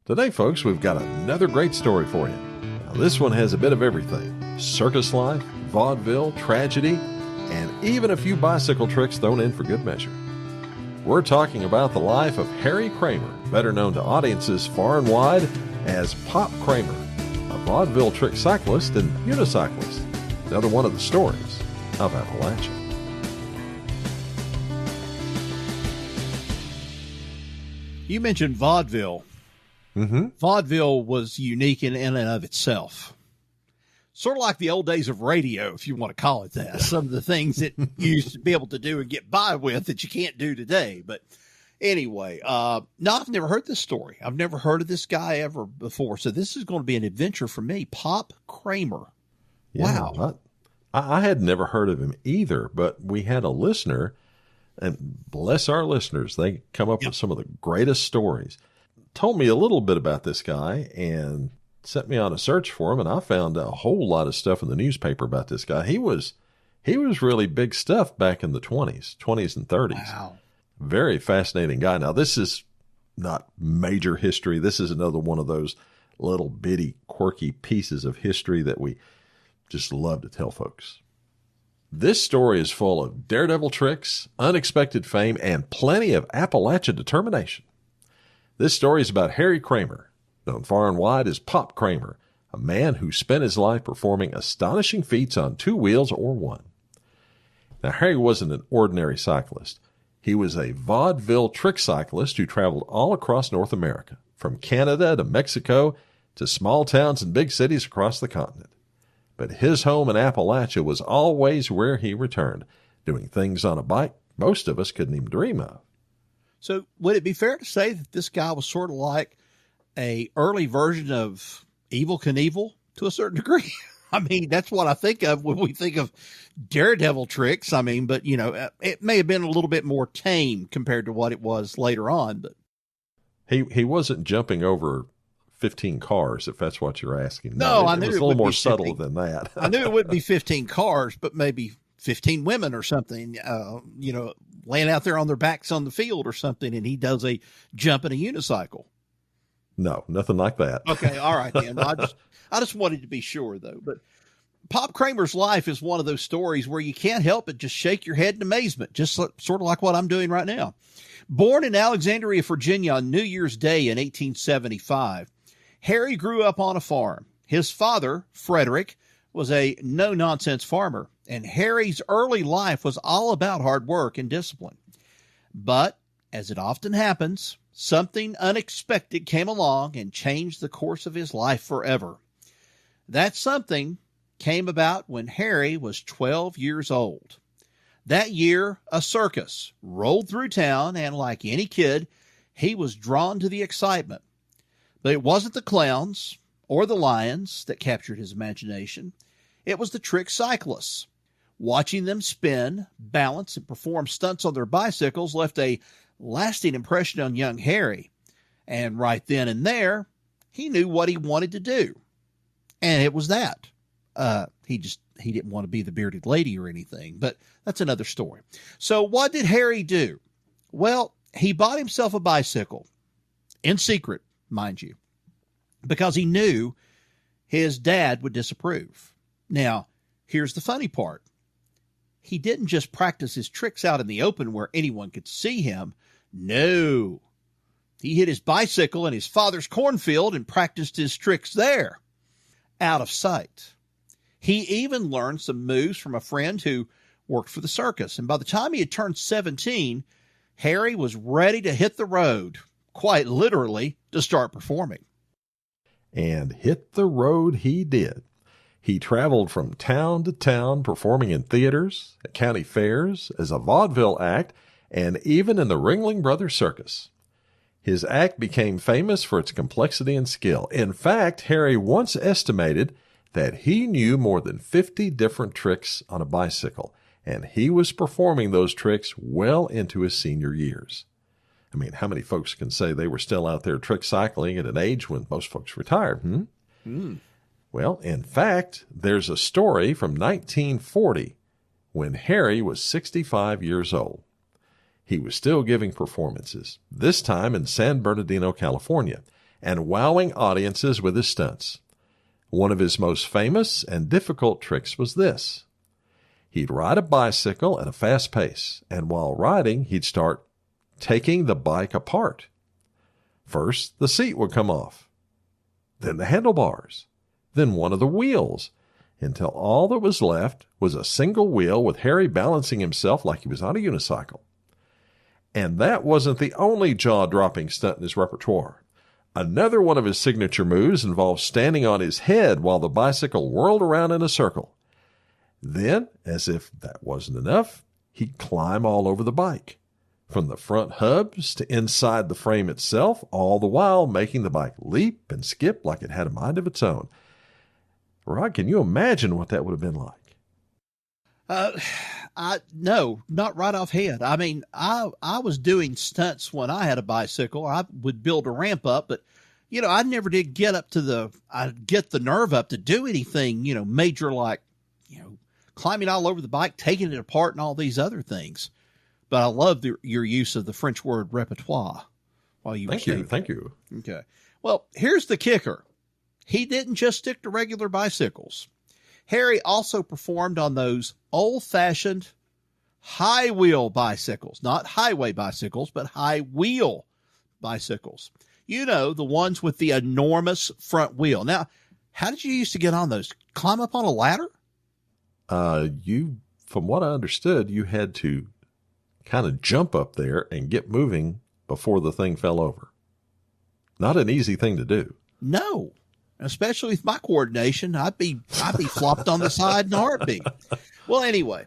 Today, folks, we've got another great story for you. Now, this one has a bit of everything: circus life, vaudeville, tragedy, and even a few bicycle tricks thrown in for good measure. We're talking about the life of Harry Kramer, better known to audiences far and wide as Pop Kramer, a vaudeville trick cyclist and unicyclist. Another one of the stories of Appalachia. You mentioned vaudeville. Vaudeville was unique in and of itself. Sort of like the old days of radio, if you want to call it that. Some of the things that you used to be able to do and get by with that you can't do today. But anyway, no, I've never heard this story. I've never heard of this guy ever before. So this is going to be an adventure for me. Pop Kramer. Yeah, Wow. I had never heard of him either, but we had a listener, and bless our listeners, they come up with some of the greatest stories. Told me a little bit about this guy and sent me on a search for him, and I found a whole lot of stuff in the newspaper about this guy. He was really big stuff back in the 20s and 30s. Wow. Very fascinating guy. Now, this is not major history. This is another one of those little bitty quirky pieces of history that we just love to tell folks. This story is full of daredevil tricks, unexpected fame, and plenty of Appalachian determination. This story is about Harry Kramer, known far and wide as Pop Kramer, a man who spent his life performing astonishing feats on two wheels or one. Now, Harry wasn't an ordinary cyclist. He was a vaudeville trick cyclist who traveled all across North America, from Canada to Mexico to small towns and big cities across the continent. But his home in Appalachia was always where he returned, doing things on a bike most of us couldn't even dream of. So would it be fair to say that this guy was sort of like a early version of Evel Knievel to a certain degree? I mean, that's what I think of when we think of daredevil tricks. I mean, but, you know, it may have been a little bit more tame compared to what it was later on. But he wasn't jumping over 15 cars, if that's what you're asking. No, I it knew was it a little would more be subtle 15. than that. I knew it wouldn't be 15 cars, but maybe 15 women or something, you know, laying out there on their backs on the field or something, and he does a jump in a unicycle. No, nothing like that. Okay, all right then. Well, I just wanted to be sure, though. But Pop Kramer's life is one of those stories where you can't help but just shake your head in amazement, just sort of like what I'm doing right now. Born in Alexandria, Virginia on New Year's Day in 1875, Harry grew up on a farm. His father, Frederick, was a no-nonsense farmer, and Harry's early life was all about hard work and discipline. But, as it often happens, something unexpected came along and changed the course of his life forever. That something came about when Harry was 12 years old. That year, a circus rolled through town, and like any kid, he was drawn to the excitement. But it wasn't the clowns or the lions that captured his imagination. It was the trick cyclists. Watching them spin, balance, and perform stunts on their bicycles left a lasting impression on young Harry. And right then and there, he knew what he wanted to do. And it was that. He didn't want to be the bearded lady or anything, but that's another story. So what did Harry do? Well, he bought himself a bicycle, in secret, mind you, because he knew his dad would disapprove. Now, here's the funny part. He didn't just practice his tricks out in the open where anyone could see him. No. He hid his bicycle in his father's cornfield and practiced his tricks there, out of sight. He even learned some moves from a friend who worked for the circus. And by the time he had turned 17, Harry was ready to hit the road, quite literally, to start performing. And hit the road he did. He traveled from town to town, performing in theaters, at county fairs, as a vaudeville act, and even in the Ringling Brothers Circus. His act became famous for its complexity and skill. In fact, Harry once estimated that he knew more than 50 different tricks on a bicycle, and he was performing those tricks well into his senior years. I mean, how many folks can say they were still out there trick cycling at an age when most folks retired? Well, in fact, there's a story from 1940 when Harry was 65 years old. He was still giving performances, this time in San Bernardino, California, and wowing audiences with his stunts. One of his most famous and difficult tricks was this. He'd ride a bicycle at a fast pace, and while riding, he'd start taking the bike apart. First, the seat would come off, then the handlebars, then one of the wheels, until all that was left was a single wheel with Harry balancing himself like he was on a unicycle. And that wasn't the only jaw-dropping stunt in his repertoire. Another one of his signature moves involved standing on his head while the bicycle whirled around in a circle. Then, as if that wasn't enough, he'd climb all over the bike, from the front hubs to inside the frame itself, all the while making the bike leap and skip like it had a mind of its own. Rod, can you imagine what that would have been like? No, not right offhand. I mean, I was doing stunts when I had a bicycle. I would build a ramp up, but I never did get the nerve up to do anything, major, like, climbing all over the bike, taking it apart and all these other things. But I love your use of the French word repertoire while you were saying. Thank you. Okay. Well, here's the kicker. He didn't just stick to regular bicycles. Harry also performed on those old-fashioned high-wheel bicycles, not highway bicycles, but high-wheel bicycles. The ones with the enormous front wheel. Now, how did you used to get on those? Climb up on a ladder? From what I understood, you had to kind of jump up there and get moving before the thing fell over. Not an easy thing to do. No. Especially with my coordination, I'd be flopped on the side in a heartbeat. Well, anyway,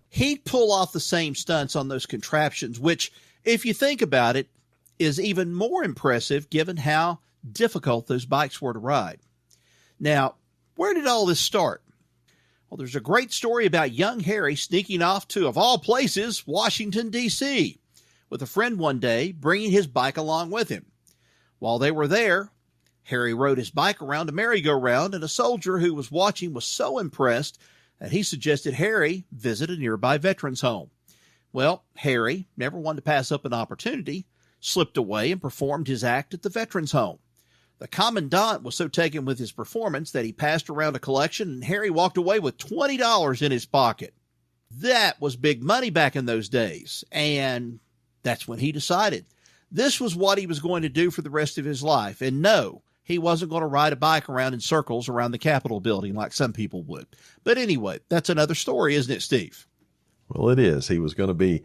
he'd pull off the same stunts on those contraptions, which, if you think about it, is even more impressive given how difficult those bikes were to ride. Now, where did all this start? Well, there's a great story about young Harry sneaking off to, of all places, Washington, D.C., with a friend one day, bringing his bike along with him. While they were there, Harry rode his bike around a merry-go-round, and a soldier who was watching was so impressed that he suggested Harry visit a nearby veterans home. Well, Harry, never one to pass up an opportunity, slipped away and performed his act at the veterans home. The commandant was so taken with his performance that he passed around a collection, and Harry walked away with $20 in his pocket. That was big money back in those days, and that's when he decided this was what he was going to do for the rest of his life. And no, he wasn't going to ride a bike around in circles around the Capitol building like some people would. But anyway, that's another story, isn't it, Steve? Well, it is. He was going to be,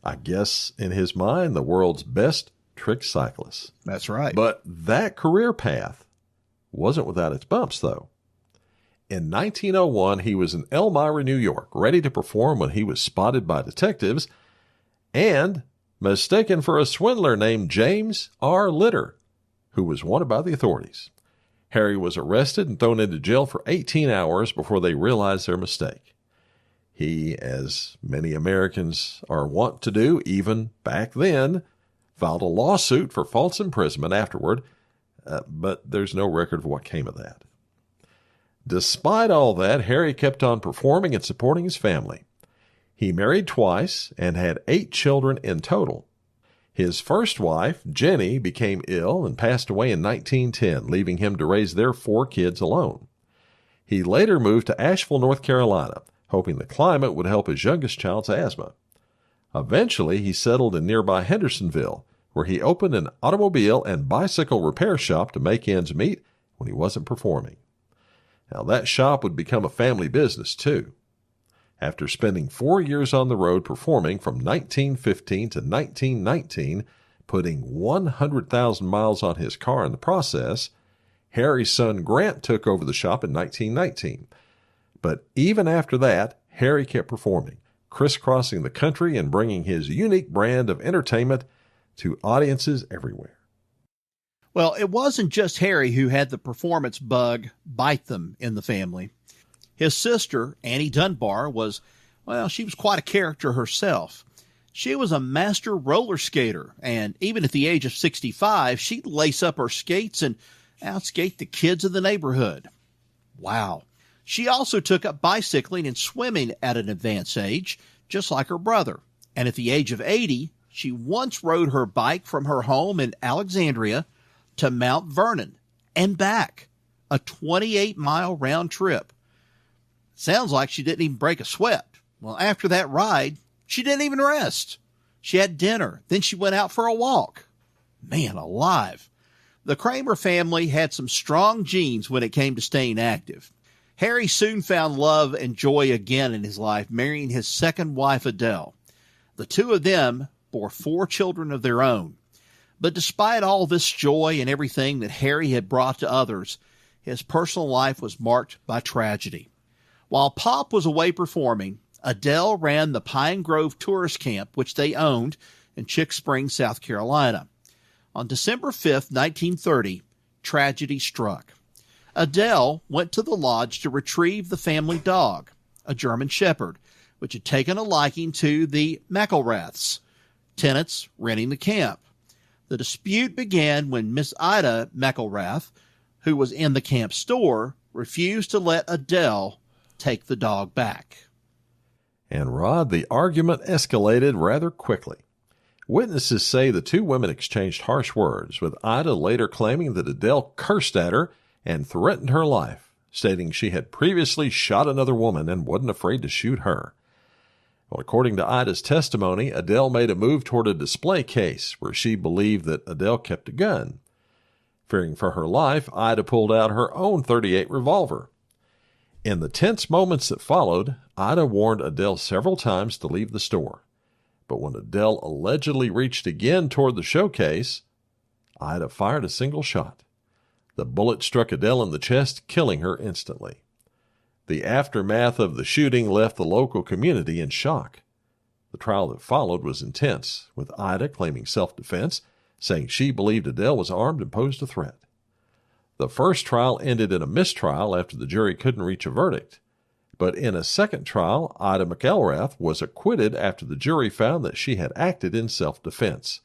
I guess, in his mind, the world's best trick cyclist. That's right. But that career path wasn't without its bumps, though. In 1901, he was in Elmira, New York, ready to perform when he was spotted by detectives and mistaken for a swindler named James R. Litter, who was wanted by the authorities. Harry was arrested and thrown into jail for 18 hours before they realized their mistake. He, as many Americans are wont to do, even back then, filed a lawsuit for false imprisonment afterward, but there's no record of what came of that. Despite all that, Harry kept on performing and supporting his family. He married twice and had 8 children in total. His first wife, Jenny, became ill and passed away in 1910, leaving him to raise their 4 kids alone. He later moved to Asheville, North Carolina, hoping the climate would help his youngest child's asthma. Eventually, he settled in nearby Hendersonville, where he opened an automobile and bicycle repair shop to make ends meet when he wasn't performing. Now, that shop would become a family business, too. After spending 4 years on the road performing from 1915 to 1919, putting 100,000 miles on his car in the process, Harry's son Grant took over the shop in 1919. But even after that, Harry kept performing, crisscrossing the country and bringing his unique brand of entertainment to audiences everywhere. Well, it wasn't just Harry who had the performance bug bite them in the family. His sister, Annie Dunbar, she was quite a character herself. She was a master roller skater, and even at the age of 65, she'd lace up her skates and outskate the kids of the neighborhood. Wow. She also took up bicycling and swimming at an advanced age, just like her brother. And at the age of 80, she once rode her bike from her home in Alexandria to Mount Vernon and back, a 28-mile round trip. Sounds like she didn't even break a sweat. Well, after that ride, she didn't even rest. She had dinner, then she went out for a walk. Man alive. The Kramer family had some strong genes when it came to staying active. Harry soon found love and joy again in his life, marrying his second wife, Adele. The two of them bore 4 children of their own. But despite all this joy and everything that Harry had brought to others, his personal life was marked by tragedy. While Pop was away performing, Adele ran the Pine Grove Tourist Camp, which they owned in Chick Springs, South Carolina. On December 5th, 1930, tragedy struck. Adele went to the lodge to retrieve the family dog, a German Shepherd, which had taken a liking to the McElraths, tenants renting the camp. The dispute began when Miss Ida McElrath, who was in the camp store, refused to let Adele take the dog back. And Rod, the argument escalated rather quickly. Witnesses say the two women exchanged harsh words, with Ida later claiming that Adele cursed at her and threatened her life, stating she had previously shot another woman and wasn't afraid to shoot her. Well, according to Ida's testimony, Adele made a move toward a display case where she believed that Adele kept a gun. Fearing for her life, Ida pulled out her own .38 revolver. In the tense moments that followed, Ida warned Adele several times to leave the store. But when Adele allegedly reached again toward the showcase, Ida fired a single shot. The bullet struck Adele in the chest, killing her instantly. The aftermath of the shooting left the local community in shock. The trial that followed was intense, with Ida claiming self-defense, saying she believed Adele was armed and posed a threat. The first trial ended in a mistrial after the jury couldn't reach a verdict. But in a second trial, Ida McElrath was acquitted after the jury found that she had acted in self-defense.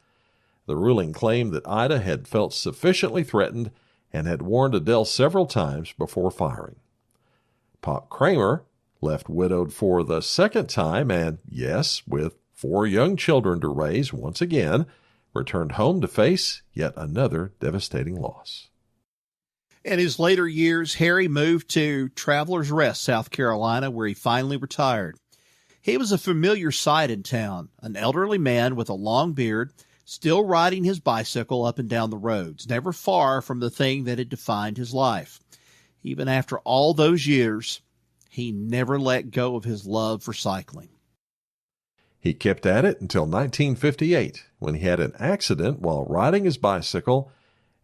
The ruling claimed that Ida had felt sufficiently threatened and had warned Adele several times before firing. Pop Kramer, left widowed for the second time and, yes, with 4 young children to raise once again, returned home to face yet another devastating loss. In his later years, Harry moved to Traveler'sRest, South Carolina, where he finally retired. He was a familiar sight in town, an elderly man with a long beard, still riding his bicycle up and down the roads, never far from the thing that had defined his life. Even after all those years, he never let go of his love for cycling. He kept at it until 1958, when he had an accident while riding his bicycle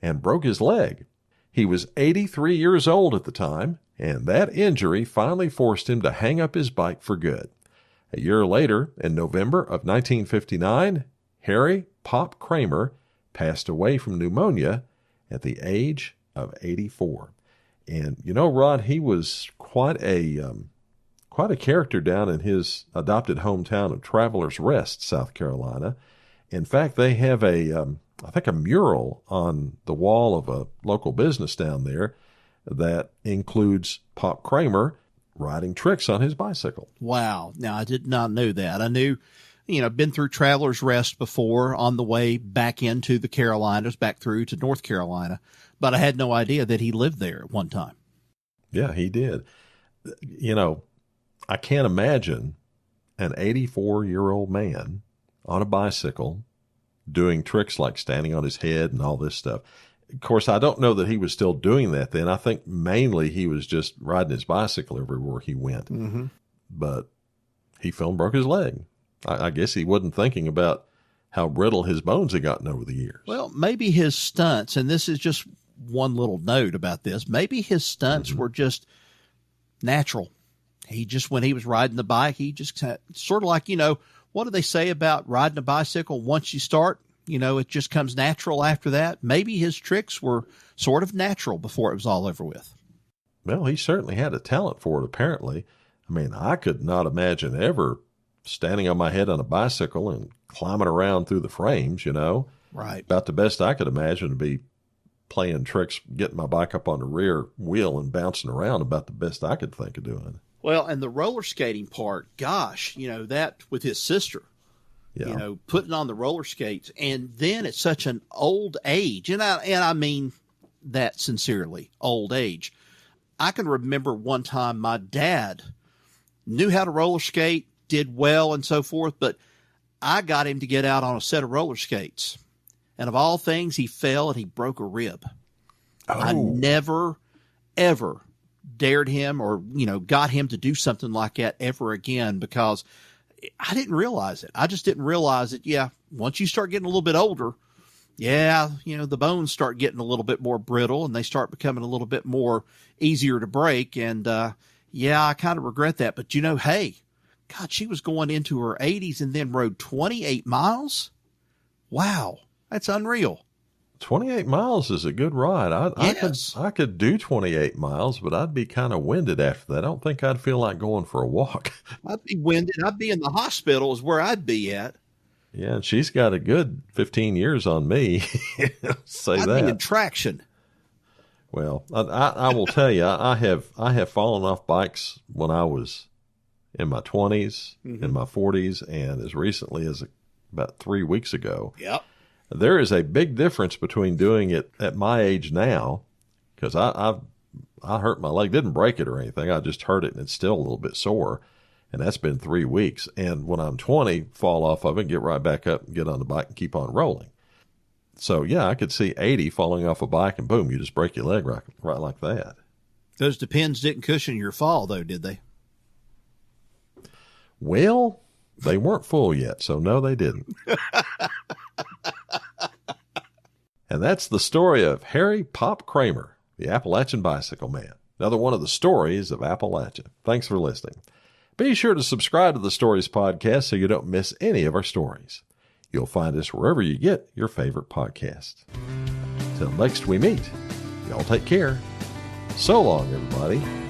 and broke his leg. He was 83 years old at the time, and that injury finally forced him to hang up his bike for good. A year later, in November of 1959, Harry Pop Kramer passed away from pneumonia at the age of 84. And, you know, Rod, he was quite a character down in his adopted hometown of Traveler'sRest, South Carolina. In fact, they have a mural on the wall of a local business down there that includes Pop Kramer riding tricks on his bicycle. Wow. Now, I did not know that. I knew, been through Traveler'sRest before on the way back into the Carolinas, back through to North Carolina, but I had no idea that he lived there at one time. Yeah, he did. I can't imagine an 84-year-old man on a bicycle doing tricks like standing on his head and all this stuff. Of course, I don't know that he was still doing that then. I think mainly he was just riding his bicycle everywhere he went. Mm-hmm. But he fell and broke his leg. I guess he wasn't thinking about how brittle his bones had gotten over the years. Well, maybe his stunts, and this is just one little note about this, maybe his stunts were just natural. He just, when he was riding the bike, he just sort of like, what do they say about riding a bicycle? Once you start, it just comes natural after that. Maybe his tricks were sort of natural before it was all over with. Well, he certainly had a talent for it, apparently. I mean, I could not imagine ever standing on my head on a bicycle and climbing around through the frames, Right. About the best I could imagine would be playing tricks, getting my bike up on the rear wheel and bouncing around, about the best I could think of doing. Well, and the roller skating part, gosh, that with his sister, Yeah. You know, putting on the roller skates, and then at such an old age, and I mean that sincerely, old age. I can remember one time my dad knew how to roller skate, did well and so forth, but I got him to get out on a set of roller skates. And of all things, he fell and he broke a rib. Oh. I never, ever dared him or, you know, got him to do something like that ever again, because I didn't realize it. I just didn't realize it. Yeah. Once you start getting a little bit older, yeah, you know, the bones start getting a little bit more brittle and they start becoming a little bit more easier to break. And, yeah, I kind of regret that. But, you know, hey, God, she was going into her 80s and then rode 28 miles. Wow. That's unreal. 28 miles is a good ride. Yes. I could do 28 miles, but I'd be kind of winded after that. I don't think I'd feel like going for a walk. I'd be winded. I'd be in the hospital is where I'd be at. Yeah, and she's got a good 15 years on me. Say I'd that. be in traction. Well, I will tell you, I have fallen off bikes when I was in my 20s, in my 40s, and as recently as about 3 weeks ago. Yep. There is a big difference between doing it at my age now, because I hurt my leg, didn't break it or anything. I just hurt it, and it's still a little bit sore, and that's been 3 weeks. And when I'm 20, fall off of it, get right back up, and get on the bike, and keep on rolling. So, yeah, I could see 80 falling off a bike, and boom, you just break your leg right like that. Those Depends didn't cushion your fall, though, did they? Well, they weren't full yet, so no, they didn't. And that's the story of Harry Pop Kramer, the Appalachian bicycle man. Another one of the stories of Appalachia. Thanks for listening. Be sure to subscribe to the Stories podcast so you don't miss any of our stories. You'll find us wherever you get your favorite podcast. Till next we meet, y'all take care. So long, everybody.